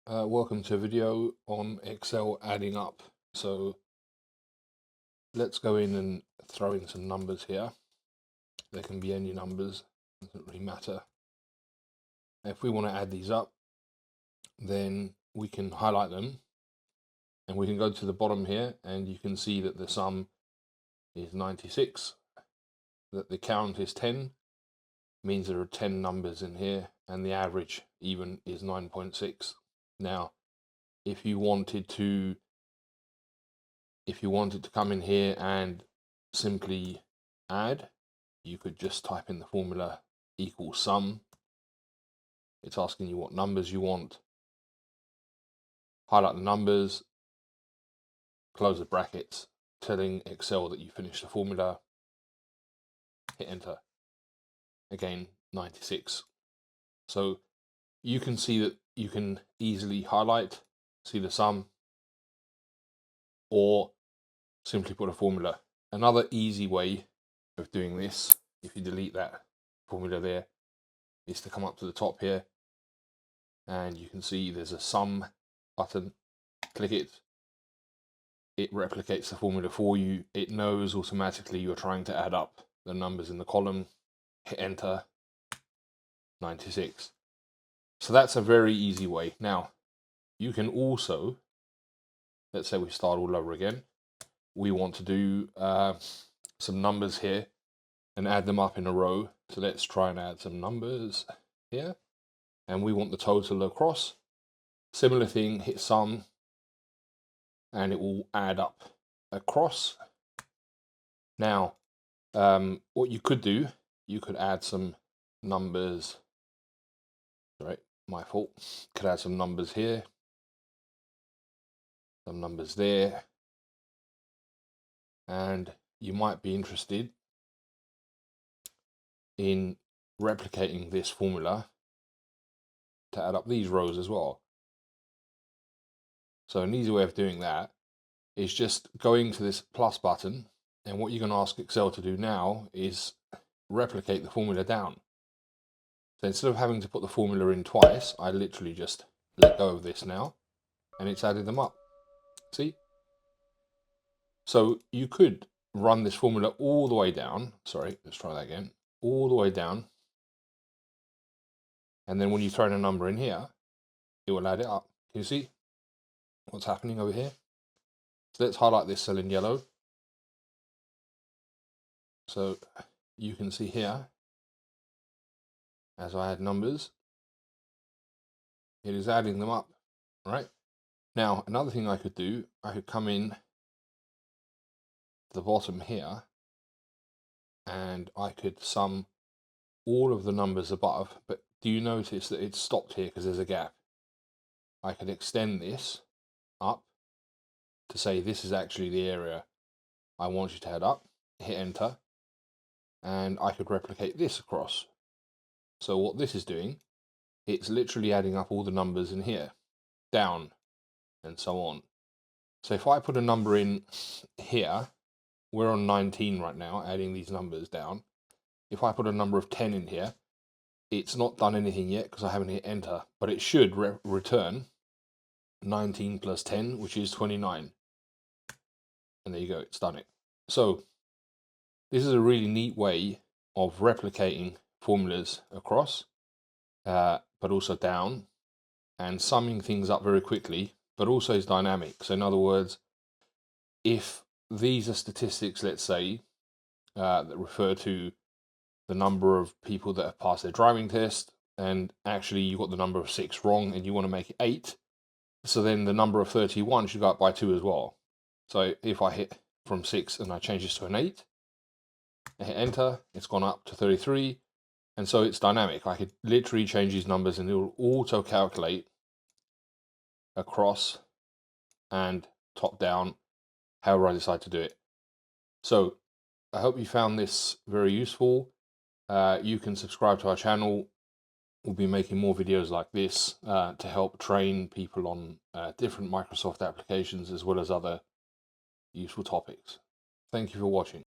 Welcome to a video on Excel adding up. So let's go in and throw in some numbers here. There can be any numbers, doesn't really matter. If we want to add these up, then we can highlight them and we can go to the bottom here and you can see that the sum is 96, that the count is 10, means there are 10 numbers in here, and the average even is 9.6. Now, if you wanted to come in here and simply add, you could just type in the formula equals sum. It's asking you what numbers you want. Highlight the numbers, close the brackets, telling Excel that you finished the formula. Hit enter. Again, 96. So you can see that you can easily highlight, see the sum, or simply put a formula. Another easy way of doing this, if you delete that formula there, is to come up to the top here and you can see there's a sum button. Click it. It replicates the formula for you. It knows automatically you're trying to add up the numbers in the column. Hit enter. 96. So that's a very easy way. Now, you can also, let's say we start all over again. We want to do some numbers here and add them up in a row. So let's try and add some numbers here. And we want the total across. Similar thing, hit sum, and it will add up across. Now, what you could do, you could add some numbers. Right, my fault. Could add some numbers here, some numbers there, and you might be interested in replicating this formula to add up these rows as well. So an easy way of doing that is just going to this plus button, and what you're going to ask Excel to do now is replicate the formula down. So instead of having to put the formula in twice, I literally just let go of this now, and it's added them up. See? So you could run this formula all the way down. Sorry, let's try that again. All the way down. And then when you throw in a number in here, it will add it up. Can you see what's happening over here? So let's highlight this cell in yellow. So you can see here, as I add numbers, it is adding them up, right? Now, another thing I could do, I could come in to the bottom here and I could sum all of the numbers above, but do you notice that it's stopped here because there's a gap? I could extend this up to say this is actually the area I want you to add up, hit enter, and I could replicate this across. So what this is doing, it's literally adding up all the numbers in here, down, and so on. So if I put a number in here, we're on 19 right now, adding these numbers down. If I put a number of 10 in here, it's not done anything yet because I haven't hit enter, but it should return 19 plus 10, which is 29. And there you go, it's done it. So this is a really neat way of replicating formulas across, but also down, and summing things up very quickly, but also is dynamic. So in other words, if these are statistics, let's say, that refer to the number of people that have passed their driving test, and actually you got the number of 6 wrong and you want to make it 8, so then the number of 31 should go up by 2 as well. So if I hit from 6 and I change this to an 8, I hit enter, it's gone up to 33, and so it's dynamic. I could literally change these numbers and it will auto calculate across and top down, however I decide to do it. So I hope you found this very useful. You can subscribe to our channel. We'll be making more videos like this to help train people on different Microsoft applications as well as other useful topics. Thank you for watching.